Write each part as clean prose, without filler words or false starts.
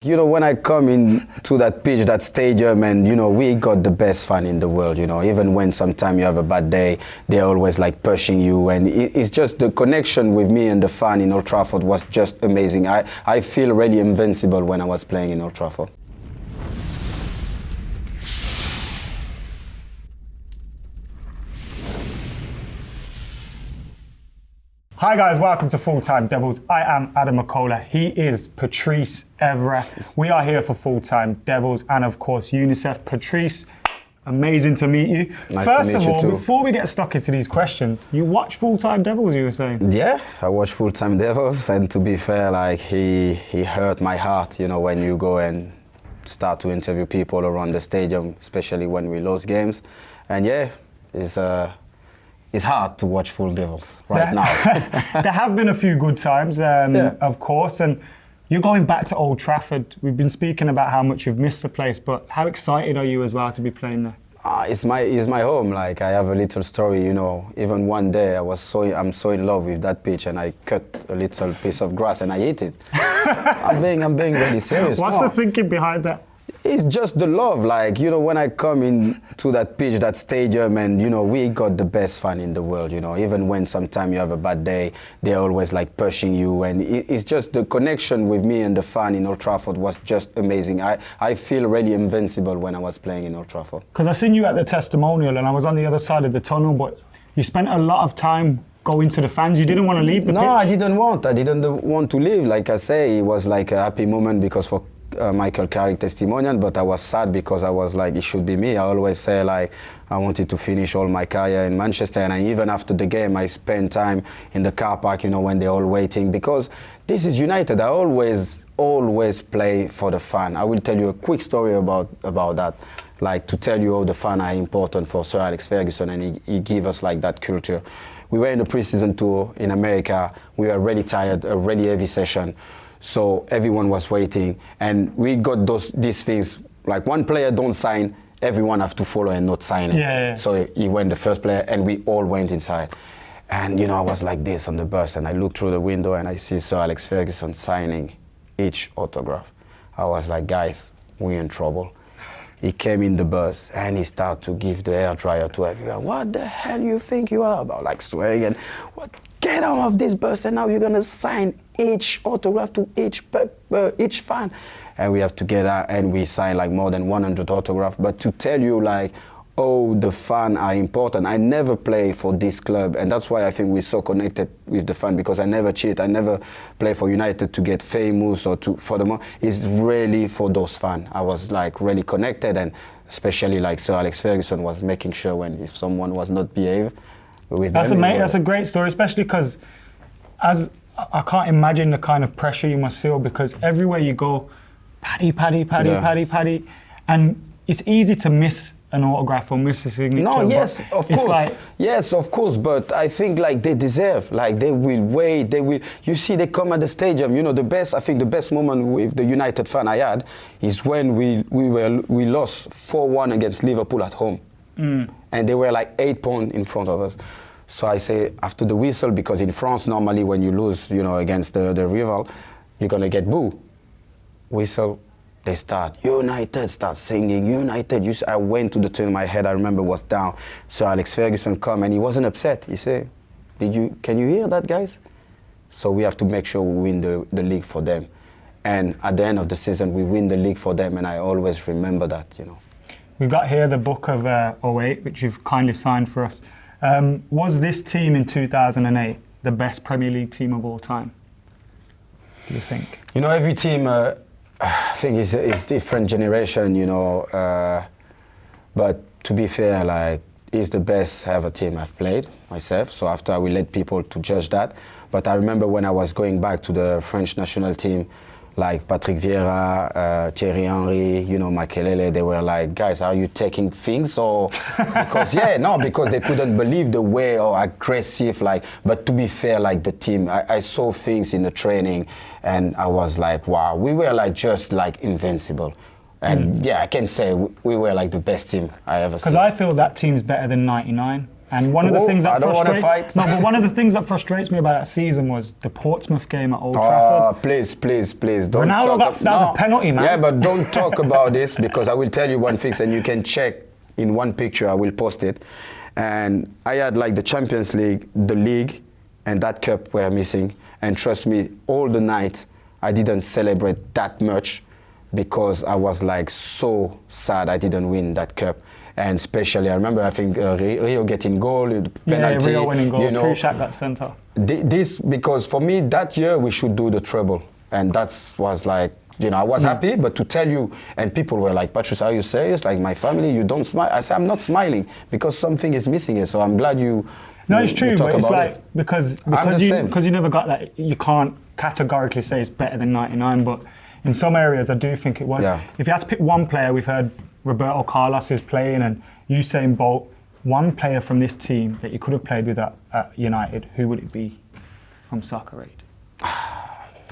You know, when I come into that pitch, that stadium, and, you know, we got the best fan in the world, you know, even when sometimes you have a bad day, they're always like pushing you. And it's just the connection with me and the fan in Old Trafford was just amazing. I feel really invincible when I was playing in Old Trafford. Hi guys, welcome to Full Time Devils. I am Adam McKola. He is Patrice Evra. We are here for Full Time Devils and of course UNICEF. Patrice, amazing to meet you. Nice First to meet of all, you too. before we get stuck into these questions, you watch Full Time Devils, you were saying? Yeah, I watch FullTimeDEVILS, and to be fair, like he hurt my heart, you know, when you go and start to interview people around the stadium, especially when we lose games. And yeah, it's hard to watch Full Devils right now. There have been a few good times, of course, and you're going back to Old Trafford. We've been speaking about how much you've missed the place, but how excited are you as well to be playing there? It's my home. Like, I have a little story, you know. Even one day I'm so in love with that pitch, and I cut a little piece of grass and I ate it. I'm being really serious. What's the thinking behind that? It's just the love, like, you know, when I come into that pitch, that stadium, and, you know, we got the best fan in the world, you know, even when sometimes you have a bad day, they're always like pushing you, and it's just the connection with me and the fan in Old Trafford was just amazing. I feel really invincible when I was playing in Old Trafford. Because I seen you at the testimonial and I was on the other side of the tunnel, but you spent a lot of time going to the fans. You didn't want to leave the pitch? No, I didn't want to leave. Like I say, it was like a happy moment because for Michael Carrick testimonial, but I was sad because I was like, it should be me. I always say, like, I wanted to finish all my career in Manchester, and even after the game I spent time in the car park, you know, when they're all waiting, because this is United. I always play for the fan. I will tell you a quick story about that, like, to tell you how the fan are important for Sir Alex Ferguson, and he gave us like that culture. We were in the pre-season tour in America. We were really tired, a really heavy session. So everyone was waiting, and we got these things, like one player don't sign, everyone have to follow and not sign it. Yeah. So he went the first player, and we all went inside. And, you know, I was like this on the bus, and I looked through the window and I see Sir Alex Ferguson signing each autograph. I was like, guys, we're in trouble. He came in the bus and he started to give the hairdryer to everyone. What the hell you think you are about? Like swearing, and what? Get out of this bus, and now you're gonna sign each autograph to each fan. And we have to get out, and we signed like more than 100 autographs. But to tell you, like, oh, the fan are important. I never play for this club, and that's why I think we're so connected with the fan, because I never cheat. I never play for United to get famous or for the money. It's really for those fans. I was like really connected, and especially like Sir Alex Ferguson was making sure when if someone was not behave with them. That's a great story, especially because I can't imagine the kind of pressure you must feel, because everywhere you go, Paddy, and it's easy to miss an autograph or miss a signature. No, yes, of course. Yes, of course, but I think like they deserve, like they will wait, you see they come at the stadium, you know, the best moment with the United fan I had is when we lost 4-1 against Liverpool at home. And they were like 8 points in front of us. So I say after the whistle, because in France normally when you lose, you know, against the rival, you're gonna get boo. Whistle. They start singing United. I went to the turn, my head I remember was down. So Alex Ferguson come and he wasn't upset. He said, can you hear that, guys? So we have to make sure we win the league for them. And at the end of the season, we win the league for them, and I always remember that, you know. We've got here the book of 08, which you've kindly signed for us. Was this team in 2008 the best Premier League team of all time, do you think? You know, every team, I think it's different generation, you know, but to be fair, like, it's the best ever team I've played myself, so after I will let people to judge that. But I remember when I was going back to the French national team, like Patrice Evra, Thierry Henry, you know, McKola, they were like, guys, are you taking things? Or because they couldn't believe the way or aggressive, like, but to be fair, like the team, I saw things in the training and I was like, wow, we were like just like invincible. And yeah, I can say we were like the best team I ever seen. Because I feel that team's better than 99. And one of the things that I don't want to fight. No, but one of the things that frustrates me about that season was the Portsmouth game at Old Trafford. Please, don't Ronaldo talk. that was a penalty, man. Yeah, but don't talk about this because I will tell you one thing, and you can check in one picture. I will post it. And I had like the Champions League, the league, and that cup were missing. And trust me, all the night I didn't celebrate that much because I was like so sad I didn't win that cup. And especially, I remember, I think Rio getting goal, penalty. Rio winning goal, you know, Krishak got sent off. This, because for me, that year we should do the treble. And that was like, you know, I was happy, but to tell you, and people were like, Patrice, are you serious? Like, my family, you don't smile? I said, I'm not smiling because something is missing here. So I'm glad you. No, it's true, but it's like, it. because you never got that, you can't categorically say it's better than 99, but in some areas I do think it was. Yeah. If you had to pick one player, we've heard Roberto Carlos is playing and Usain Bolt, one player from this team that you could have played with at United, who would it be from Soccer Aid?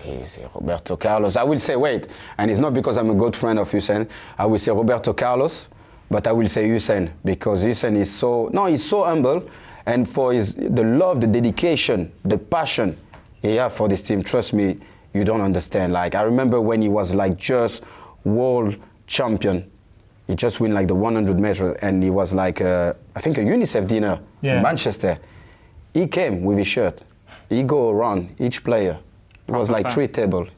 Easy, Roberto Carlos. I will say, wait, and it's not because I'm a good friend of Usain. I will say Roberto Carlos, but I will say Usain because Usain is he's so humble, and for the love, the dedication, the passion he has for this team. Trust me, you don't understand. Like, I remember when he was like just world champion. He just win like the 100 meters, and he was like, I think a UNICEF dinner in Manchester. He came with his shirt. He go around each player. It was like 3 tables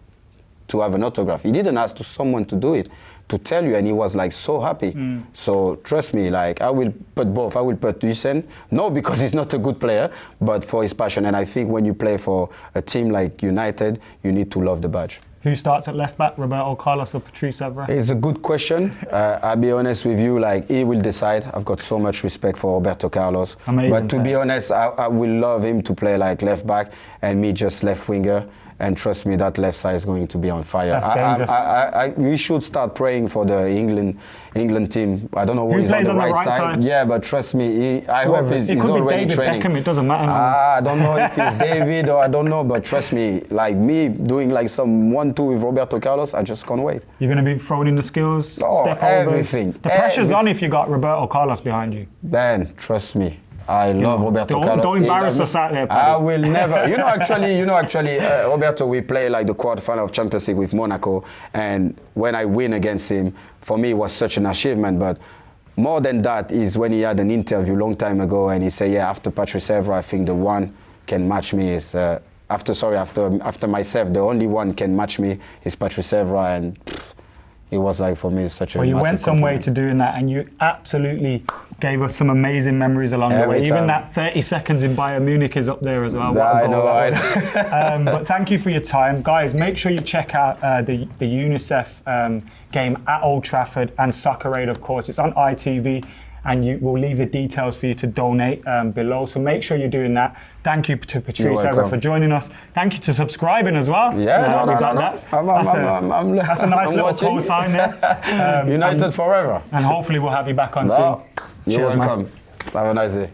to have an autograph. He didn't ask to someone to do it, to tell you, and he was like so happy. So trust me, like I will put both. I will put Usain, no because he's not a good player, but for his passion. And I think when you play for a team like United, you need to love the badge. Who starts at left back, Roberto Carlos or Patrice Evra? It's a good question. I'll be honest with you, like he will decide. I've got so much respect for Roberto Carlos. Amazing but to player. be honest, I will love him to play like left back and me just left winger. And trust me, that left side is going to be on fire. That's dangerous. We should start praying for the England team. I don't know who is plays on the right side. Yeah, but trust me, I hope he's already David training. Beckham, it doesn't matter. I don't know if it's David or I don't know, but trust me, like me doing like some 1-2 with Roberto Carlos, I just can't wait. You're going to be throwing in the skills, step everything. The pressure's on if you got Roberto Carlos behind you. Ben, trust me. I love Roberto Carlos. Don't embarrass us out there, Paddy. I will never. Actually, Roberto, we play like the quarterfinal of Champions League with Monaco, and when I win against him, for me it was such an achievement. But more than that is when he had an interview long time ago, and he said, "Yeah, after Patrice Evra, I think the one can match me is after myself, the only one can match me is Patrice Evra." And it was like for me such a. Well, you went some way to doing that, and you absolutely gave us some amazing memories along the way. Even that 30 seconds in Bayern Munich is up there as well. I know. But thank you for your time. Guys, make sure you check out the UNICEF game at Old Trafford and Soccer Aid, of course. It's on ITV, and we'll leave the details for you to donate below. So make sure you're doing that. Thank you to Patrice Evra for joining us. Thank you to subscribing as well. Yeah, no. That's a nice little co-sign there. United forever. And hopefully we'll have you back on soon. You're welcome. Have a nice day.